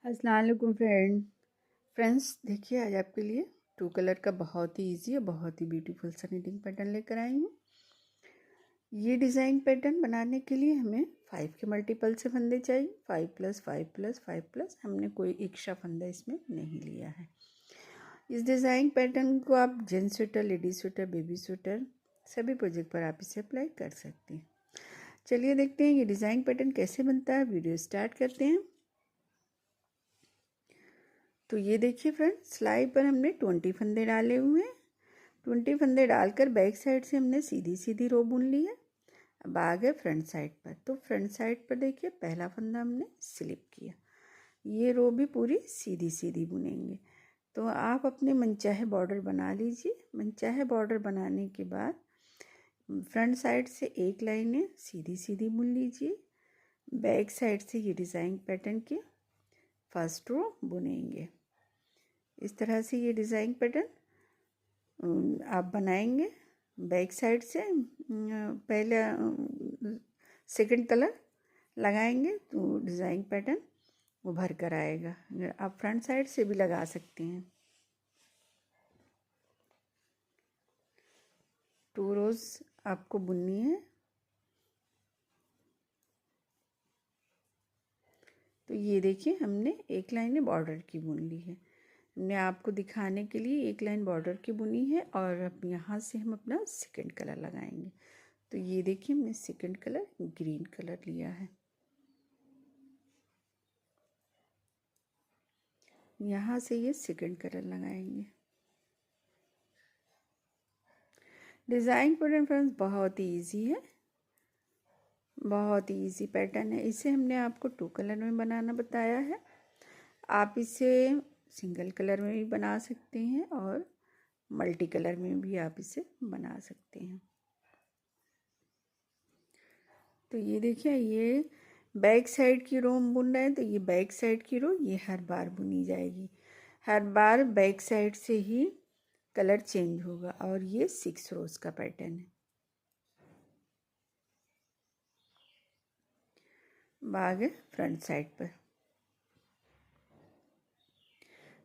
अस्सलाम वालेकुम फ्रेंड्स देखिए आज आपके लिए 2 कलर का बहुत ही इजी और बहुत ही ब्यूटीफुल सा निटिंग पैटर्न लेकर आई हूँ। ये डिज़ाइन पैटर्न बनाने के लिए हमें 5 के मल्टीपल से फंदे चाहिए। 5 प्लस 5 प्लस 5 प्लस, हमने कोई एक्स्ट्रा फंदा इसमें नहीं लिया है। इस डिज़ाइन पैटर्न को आप gents sweater, ladies sweater, baby sweater सभी प्रोजेक्ट पर आप इसे अप्लाई कर सकते हैं। चलिए देखते हैं ये डिज़ाइन पैटर्न कैसे बनता है। वीडियो स्टार्ट करते हैं। तो ये देखिए फ्रेंड्स, सिलाई पर हमने 20 फंदे डाले हुए हैं। 20 फंदे डालकर बैक साइड से हमने सीधी सीधी रो बुन ली है। अब आ गए फ्रंट साइड पर। तो फ्रंट साइड पर देखिए पहला फंदा हमने स्लिप किया। ये रो भी पूरी सीधी सीधी बुनेंगे। तो आप अपने मनचाहे बॉर्डर बना लीजिए। मनचाहे बॉर्डर बनाने के बाद फ्रंट साइड से एक लाइन सीधी सीधी बुन लीजिए। बैक साइड से ये डिज़ाइन पैटर्न की फर्स्ट रो बुनेंगे। इस तरह से ये डिज़ाइन पैटर्न आप बनाएंगे। बैक साइड से पहले सेकंड कलर लगाएंगे तो डिज़ाइन पैटर्न उभर कर आएगा। आप फ्रंट साइड से भी लगा सकते हैं। 2 रोज़ आपको बुननी है। तो ये देखिए हमने एक लाइन बॉर्डर की बुन ली है। हमने आपको दिखाने के लिए एक लाइन बॉर्डर की बुनी है और अब यहाँ से हम अपना सेकंड कलर लगाएंगे। तो ये देखिए हमने सेकंड कलर ग्रीन कलर लिया है। यहाँ से ये सेकंड कलर लगाएंगे। डिज़ाइन पैटर्न फ्रेंड्स बहुत ही इजी है, बहुत ही इजी पैटर्न है। इसे हमने आपको 2 कलर में बनाना बताया है। आप इसे सिंगल कलर में भी बना सकते हैं और मल्टी कलर में भी आप इसे बना सकते हैं। तो ये देखिए ये बैक साइड की रो हम बुन रहे हैं। तो ये बैक साइड की रो ये हर बार बुनी जाएगी। हर बार बैक साइड से ही कलर चेंज होगा और ये 6 रोज का पैटर्न है। बाग है फ्रंट साइड पर।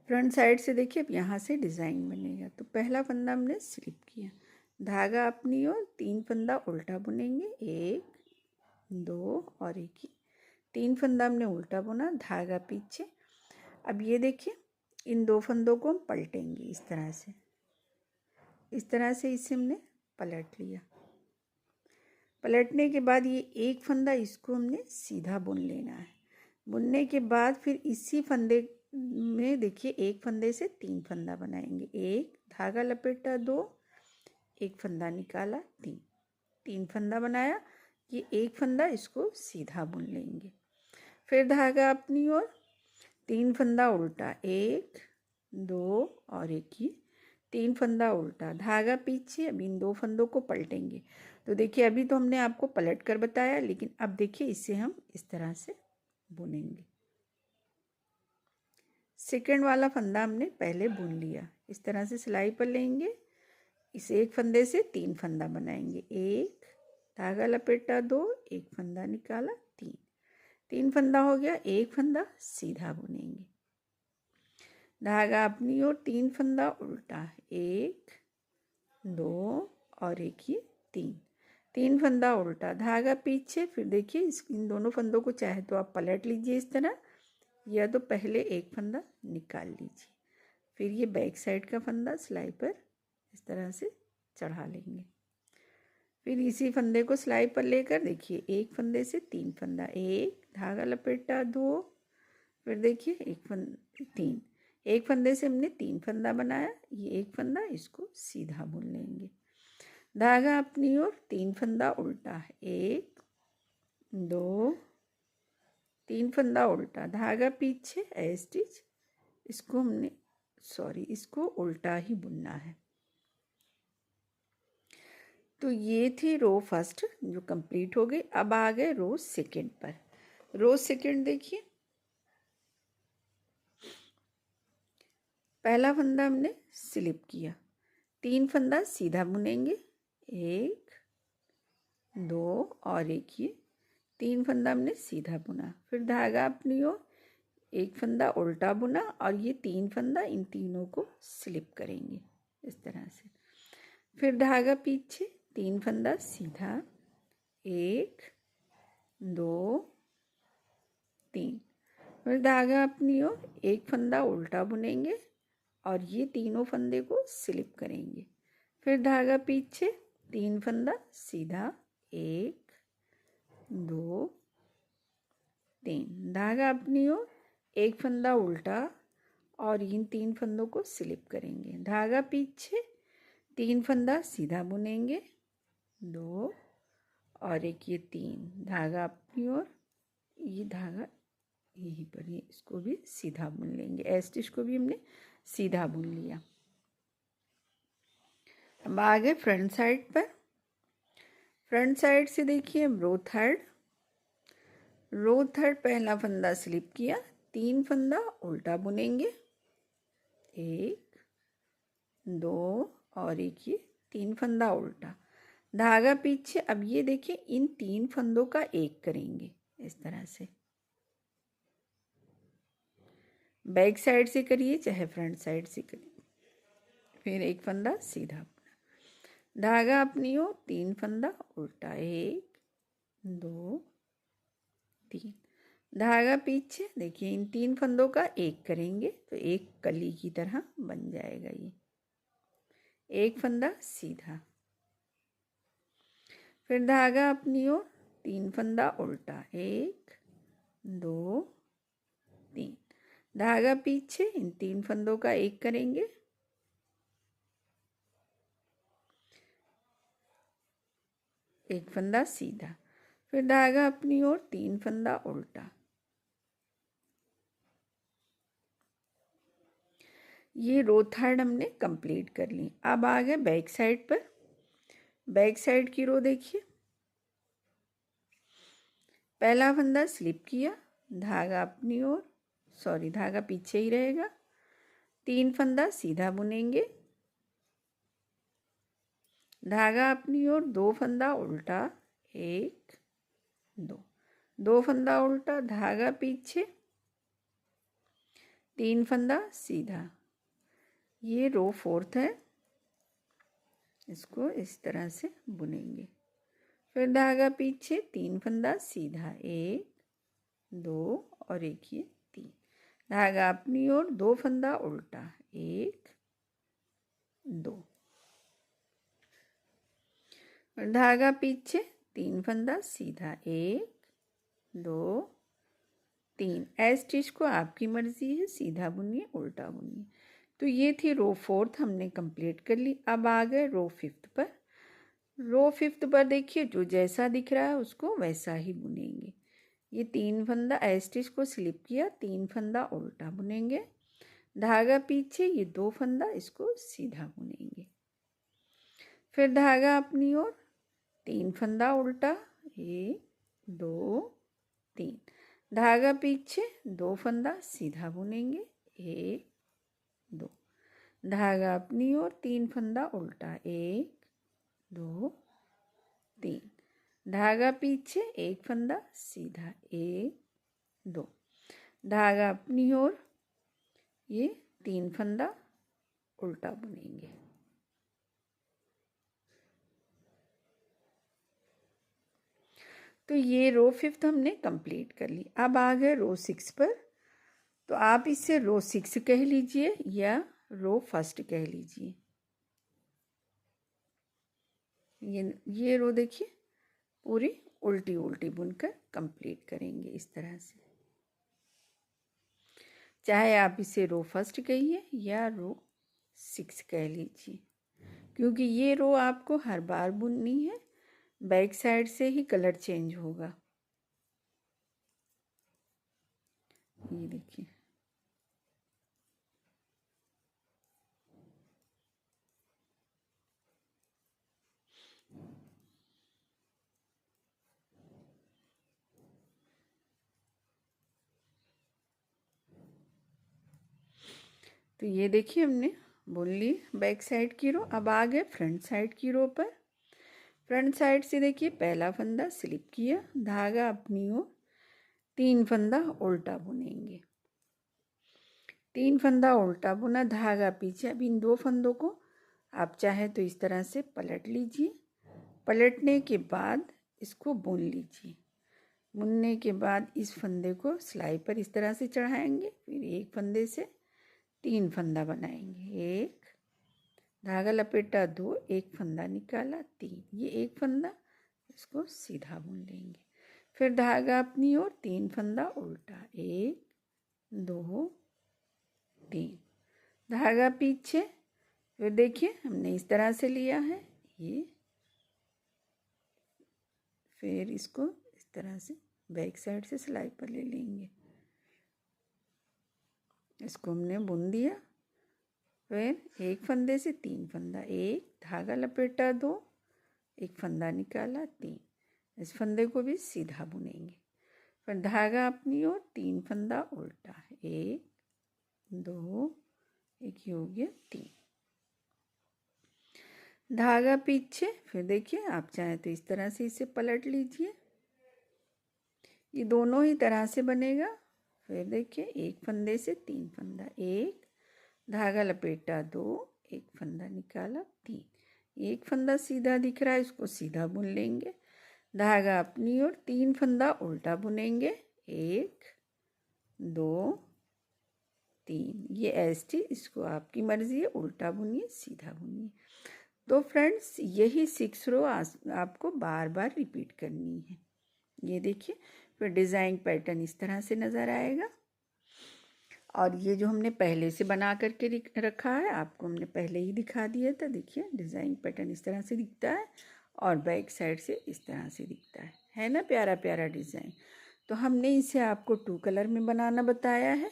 फ्रंट साइड से देखिए अब यहाँ से डिज़ाइन बनेगा। तो पहला फंदा हमने स्लिप किया, धागा अपनी ओर 3 फंदा उल्टा बुनेंगे। 1 2 और एक ही 3 फंदा हमने उल्टा बुना, धागा पीछे। अब ये देखिए इन 2 फंदों को हम पलटेंगे इस तरह से। इस तरह से इसे हमने पलट लिया। पलटने के बाद ये एक फंदा इसको हमने सीधा बुन लेना है। बुनने के बाद फिर इसी फंदे में देखिए एक फंदे से 3 फंदा बनाएंगे। 1 धागा लपेटा, 2 एक फंदा निकाला, 3 फंदा बनाया। ये एक फंदा इसको सीधा बुन लेंगे। फिर धागा अपनी ओर 3 फंदा उल्टा, 1 2 और एक ही 3 फंदा उल्टा, धागा पीछे। अब इन 2 फंदों को पलटेंगे। तो देखिए अभी तो हमने आपको पलट कर बताया, लेकिन अब देखिए इसे हम इस तरह से बुनेंगे। सेकंड वाला फंदा हमने पहले बुन लिया। इस तरह से सिलाई पर लेंगे। इस एक फंदे से 3 फंदा बनाएंगे। 1 धागा लपेटा, 2 एक फंदा निकाला, 3 फंदा हो गया। एक फंदा सीधा बुनेंगे, धागा अपनी ओर 3 फंदा उल्टा, 1 2 और एक ही 3 फंदा उल्टा, धागा पीछे। फिर देखिए इन दोनों फंदों को चाहे तो आप पलट लीजिए इस तरह, या तो पहले एक फंदा निकाल लीजिए। फिर ये बैक साइड का फंदा सिलाई पर इस तरह से चढ़ा लेंगे। फिर इसी फंदे को सिलाई पर लेकर देखिए एक फंदे से 3 फंदा, 1 धागा लपेटा, 2 फिर देखिए एक फंदे से हमने 3 फंदा बनाया। ये एक फंदा इसको सीधा बुन लेंगे, धागा अपनी ओर 3 फंदा उल्टा, 1 2 3 फंदा उल्टा, धागा पीछे स्टिच। इसको उल्टा ही बुनना है। तो ये थी रो फर्स्ट जो कंप्लीट हो गई। अब आ गए रो सेकंड पर। रो सेकंड देखिए पहला फंदा हमने स्लिप किया, 3 फंदा सीधा बुनेंगे। 1 2 और एक ये 3 फंदा हमने सीधा बुना। फिर धागा अपनी ओर एक फंदा उल्टा बुना और ये 3 फंदा इन तीनों को स्लिप करेंगे इस तरह से। फिर धागा पीछे, 3 फंदा सीधा, 1 2 3। फिर धागा अपनी ओर, एक फंदा उल्टा बुनेंगे और ये तीनों फंदे को स्लिप करेंगे। फिर धागा पीछे, 3 फंदा सीधा, 1 2 3। धागा अपनी ओर, एक फंदा उल्टा और इन 3 फंदों को स्लिप करेंगे। धागा पीछे, 3 फंदा सीधा बुनेंगे, 2 और एक ये 3। धागा अपनी ओर, ये धागा यहीं पर, ये इसको भी सीधा बुन लेंगे। ए स्टिच को भी हमने सीधा बुन लिया। अब आगे फ्रंट साइड पर। फ्रंट साइड से देखिए रो थर्ड पहला फंदा स्लिप किया, 3 फंदा उल्टा बुनेंगे, 1 2 और एक ये 3 फंदा उल्टा। धागा पीछे, अब ये देखिए इन 3 फंदों का एक करेंगे इस तरह से। बैक साइड से करिए चाहे फ्रंट साइड से करिए। फिर एक फंदा सीधा बुना, धागा अपनी ओर, 3 फंदा उल्टा, 1 2 3। धागा पीछे, देखिए इन 3 फंदों का एक करेंगे तो एक कली की तरह बन जाएगा ये। एक फंदा सीधा, फिर धागा अपनी ओर, 3 फंदा उल्टा, 1 2 3। धागा पीछे, इन 3 फंदों का एक करेंगे, एक फंदा सीधा, फिर धागा अपनी ओर, 3 फंदा उल्टा। ये रो थर्ड हमने कंप्लीट कर ली। अब आ गए बैक साइड पर। बैक साइड की रो देखिए, पहला फंदा स्लिप किया, धागा अपनी ओर, सॉरी धागा पीछे ही रहेगा, 3 फंदा सीधा बुनेंगे, धागा अपनी ओर, 2 फंदा उल्टा, 1 2 फंदा उल्टा, धागा पीछे, 3 फंदा सीधा। ये रो फोर्थ है, इसको इस तरह से बुनेंगे। फिर धागा पीछे, 3 फंदा सीधा, 1 2 और एक ये 3। धागा अपनी ओर, 2 फंदा उल्टा, 1 2। धागा पीछे, 3 फंदा सीधा, 1 2 3। ए स्टिच को आपकी मर्जी है, सीधा बुनिए उल्टा बुनिए। तो ये थी रो फोर्थ, हमने कंप्लीट कर ली। अब आ गए रो फिफ्थ पर। रो फिफ्थ पर देखिए जो जैसा दिख रहा है उसको वैसा ही बुनेंगे। ये 3 फंदा ए स्टिच को स्लिप किया, 3 फंदा उल्टा बुनेंगे, धागा पीछे, ये 2 फंदा इसको सीधा बुनेंगे। फिर धागा अपनी ओर, 3 फंदा उल्टा, 1 2 3। धागा पीछे, 2 फंदा सीधा बुनेंगे, 1 2। धागा अपनी ओर, 3 फंदा उल्टा, 1 2 3। धागा पीछे, 1 फंदा सीधा, 1 2। धागा अपनी ओर, ये 3 फंदा उल्टा बुनेंगे। तो ये रो फिफ्थ हमने कंप्लीट कर ली। अब आ गए रो 6 पर। तो आप इसे रो 6 कह लीजिए या रो फर्स्ट कह लीजिए। ये रो देखिए पूरी उल्टी उल्टी बुनकर कंप्लीट करेंगे इस तरह से। चाहे आप इसे रो फर्स्ट कहिए या रो 6 कह लीजिए, क्योंकि ये रो आपको हर बार बुननी है, बैक साइड से ही कलर चेंज होगा। ये देखिए, तो ये देखिए हमने बुन ली बैक साइड की रो। अब आ गए फ्रंट साइड की रो पर। फ्रंट साइड से देखिए पहला फंदा स्लिप किया, धागा अपनी ओर, 3 फंदा उल्टा बुनेंगे, 3 फंदा उल्टा बुना, धागा पीछे। अब इन 2 फंदों को आप चाहे तो इस तरह से पलट लीजिए। पलटने के बाद इसको बुन लीजिए। बुनने के बाद इस फंदे को सिलाई पर इस तरह से चढ़ाएंगे। फिर एक फंदे से 3 फंदा बनाएंगे। 1 धागा लपेटा, 2 एक फंदा निकाला, 3 ये एक फंदा, इसको सीधा बुन लेंगे। फिर धागा अपनी ओर, 3 फंदा उल्टा, 1 2 3 धागा पीछे। फिर देखिए हमने इस तरह से लिया है ये। फिर इसको इस तरह से बैक साइड से सिलाई पर ले लेंगे। इसको हमने बुन दिया। फिर एक फंदे से 3 फंदा, 1 धागा लपेटा, 2 एक फंदा निकाला, 3 इस फंदे को भी सीधा बुनेंगे। फिर धागा अपनी ओर, 3 फंदा उल्टा, 1 2 एक हो गया 3 धागा पीछे। फिर देखिए आप चाहें तो इस तरह से इसे पलट लीजिए, ये दोनों ही तरह से बनेगा। फिर देखिए एक फंदे से 3 फंदा, 1 धागा लपेटा, 2 एक फंदा निकाला, 3 एक फंदा सीधा दिख रहा है, इसको सीधा बुन लेंगे। धागा अपनी ओर, 3 फंदा उल्टा बुनेंगे, 1 2 3 ये एसटी, इसको आपकी मर्जी है, उल्टा बुनिए सीधा बुनिए। तो फ्रेंड्स यही 6 रो आपको बार बार रिपीट करनी है। ये देखिए फिर डिज़ाइन पैटर्न इस तरह से नज़र आएगा। और ये जो हमने पहले से बना करके रखा है, आपको हमने पहले ही दिखा दिया था। देखिए डिज़ाइन पैटर्न इस तरह से दिखता है और बैक साइड से इस तरह से दिखता है ना, प्यारा प्यारा डिज़ाइन। तो हमने इसे आपको 2 कलर में बनाना बताया है।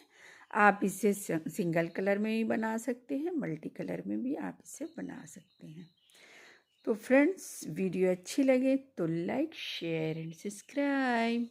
आप इसे सिंगल कलर में भी बना सकते हैं, मल्टी कलर में भी आप इसे बना सकते हैं। तो फ्रेंड्स वीडियो अच्छी लगे तो लाइक शेयर एंड सब्सक्राइब।